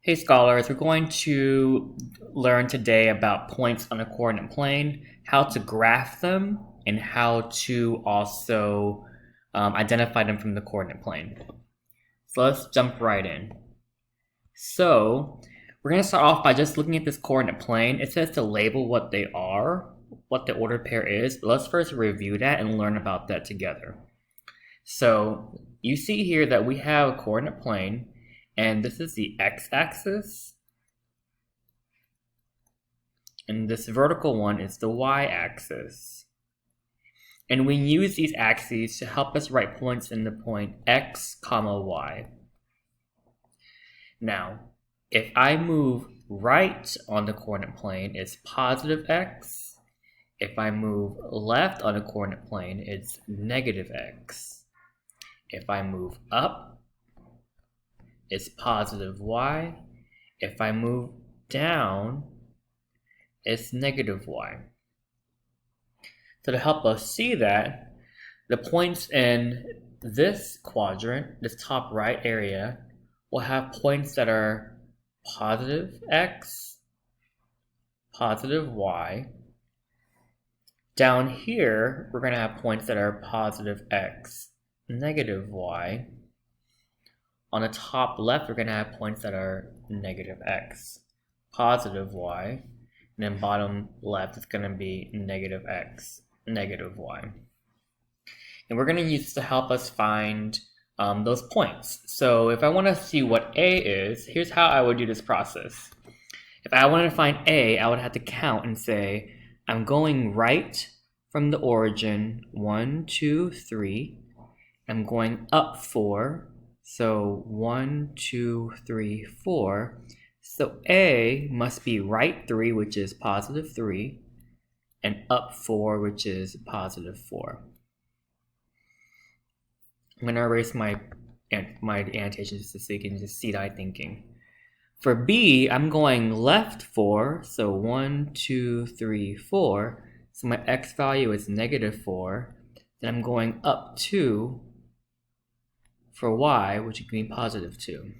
Hey scholars, we're going to learn today about points on a coordinate plane, how to graph them, and how to also identify them from the coordinate plane. So let's jump right in. So we're going to start off by just looking at this coordinate plane. It says to label what they are, what the ordered pair is, but let's first review that and learn about that together. So you see here that we have a coordinate plane, and this is the x-axis, and this vertical one is the y-axis. And we use these axes to help us write points in the point x, y. Now, if I move right on the coordinate plane, it's positive x. If I move left on the coordinate plane, it's negative x. If I move up, it's positive y. If I move down, it's negative y. So to help us see that, the points in this quadrant, this top right area, will have points that are positive x, positive y. Down here, we're going to have points that are positive x, negative y. On the top left, we're going to have points that are negative x, positive y. And then bottom left is going to be negative x, negative y. And we're going to use this to help us find those points. So if I want to see what A is, here's how I would do this process. If I wanted to find A, I would have to count and say, I'm going right from the origin, 1, 2, 3. I'm going up 4. So 1, 2, 3, 4. So A must be right 3, which is positive 3, and up 4, which is positive 4. I'm going to erase my annotations so you can just see that I'm thinking. For B, I'm going left 4, so 1, 2, 3, 4. So my x value is negative 4. Then I'm going up 2 for y, which would be positive 2.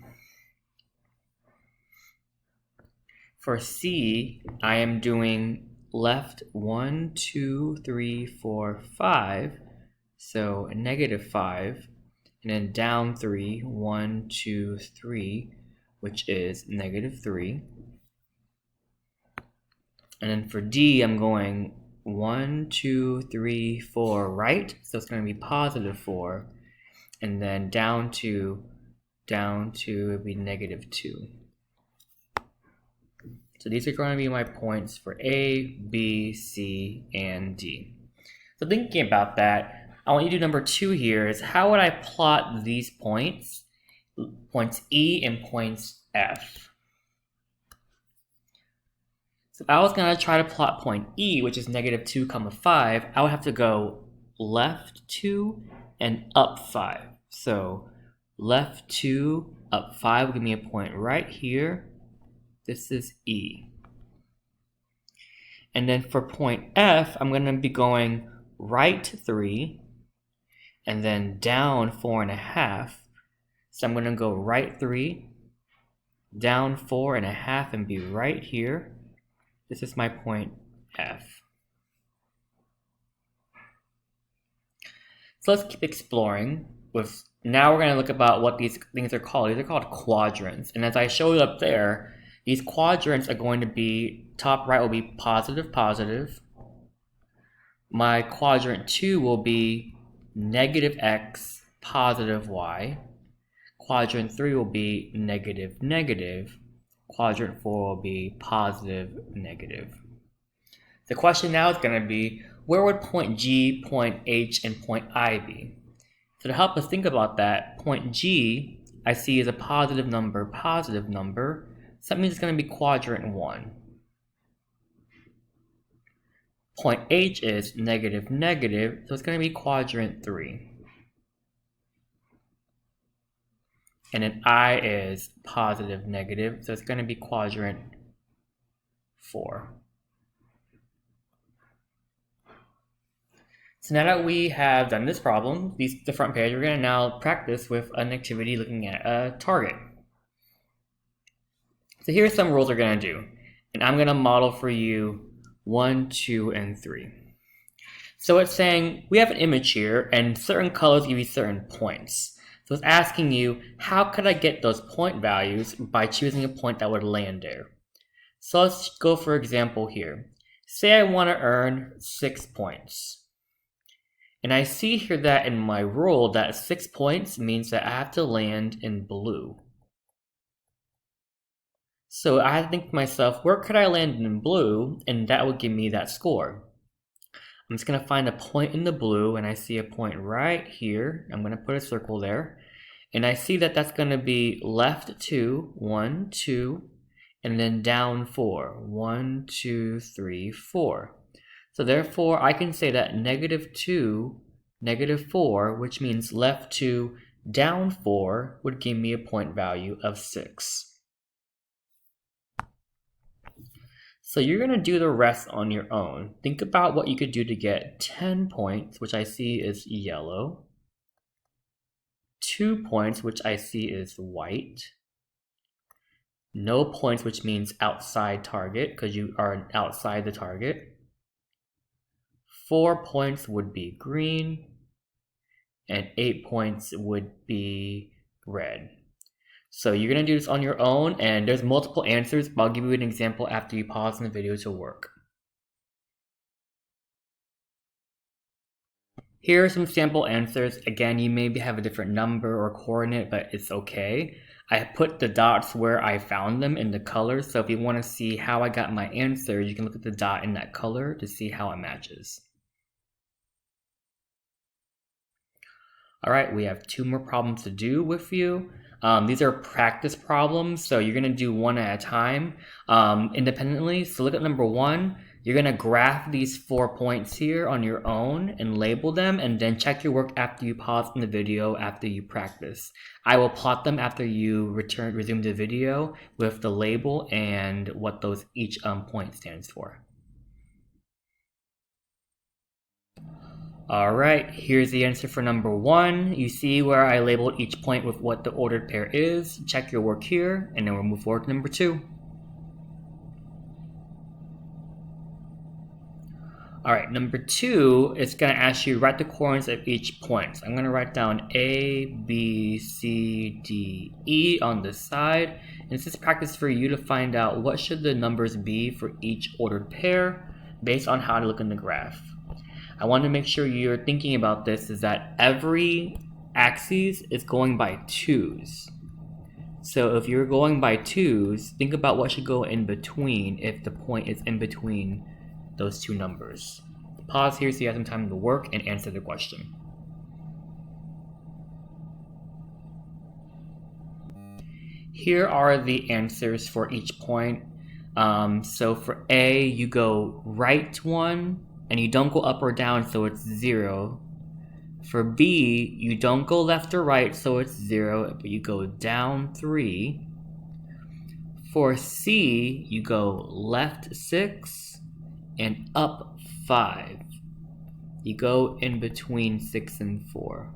For C, I am doing left 1, 2, 3, 4, 5, so negative 5, and then down 3, 1, 2, 3, which is negative 3. And then for D, I'm going 1, 2, 3, 4 right, so it's going to be positive 4, and then down 2 would be negative 2. So these are going to be my points for A, B, C, and D. So thinking about that, I want you to do number 2 here is how would I plot these points, points E and points F. So if I was going to try to plot point E, which is negative 2, 5, I would have to go left 2 and up 5. So left 2, up 5 will give me a point right here. This is E. And then for point F, I'm going to be going right 3 and then down 4.5. So I'm going to go right 3, down 4.5 and be right here. This is my point F. So let's keep exploring. Now we're going to look about what these things are called. These are called quadrants. And as I showed up there, these quadrants are going to be, top right will be positive, positive. My quadrant 2 will be negative x, positive y. Quadrant 3 will be negative, negative. Quadrant 4 will be positive, negative. The question now is going to be, where would point G, point H, and point I be? So to help us think about that, point G I see is a positive number, so that means it's going to be quadrant 1. Point H is negative, negative, so it's going to be quadrant 3. And then I is positive, negative, so it's going to be quadrant 4. So now that we have done this problem, the front page, we're going to now practice with an activity looking at a target. So here's some rules we're going to do. And I'm going to model for you 1, 2, and 3. So it's saying we have an image here and certain colors give you certain points. So it's asking you, how could I get those point values by choosing a point that would land there? So let's go for example here. Say I want to earn 6 points. And I see here that in my rule that 6 points means that I have to land in blue. So I had to think to myself, where could I land in blue? And that would give me that score. I'm just going to find a point in the blue, and I see a point right here. I'm going to put a circle there. And I see that that's going to be left 2, 1, 2, and then down 4, 1, 2, 3, 4. So therefore, I can say that -2, -4, which means left 2, down 4, would give me a point value of 6. So you're going to do the rest on your own. Think about what you could do to get 10 points, which I see is yellow. 2 points, which I see is white. No points, which means outside target, because you are outside the target. 4 points would be green. And 8 points would be red. So you're going to do this on your own, and there's multiple answers, but I'll give you an example after you pause in the video to work. Here are some sample answers. Again, you maybe have a different number or coordinate, but it's okay. I put the dots where I found them in the colors, so if you want to see how I got my answer, you can look at the dot in that color to see how it matches. Alright, we have 2 more problems to do with you. These are practice problems, so you're going to do one at a time independently. So look at number 1. You're going to graph these 4 points here on your own and label them, and then check your work after you pause in the video after you practice. I will plot them after you resume the video with the label and what those each point stands for. Alright, here's the answer for number 1. You see where I labeled each point with what the ordered pair is. Check your work here, and then we'll move forward to number 2. Alright, number 2, it's going to ask you to write the coordinates of each point. So I'm going to write down A, B, C, D, E on this side. And this is practice for you to find out what should the numbers be for each ordered pair based on how to look in the graph. I want to make sure you're thinking about this is that every axis is going by 2's. So if you're going by 2's, think about what should go in between if the point is in between those 2 numbers. Pause here so you have some time to work and answer the question. Here are the answers for each point. So for A, you go right 1, and you don't go up or down, so it's 0. For B, you don't go left or right, so it's 0, but you go down 3. For C, you go left 6 and up 5. You go in between 6 and 4.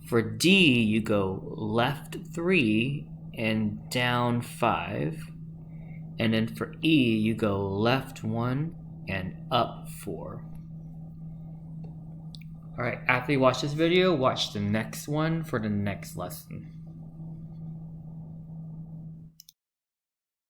For D, you go left 3 and down 5. And then for E, you go left 1 and up 4. Alright, after you watch this video, watch the next one for the next lesson.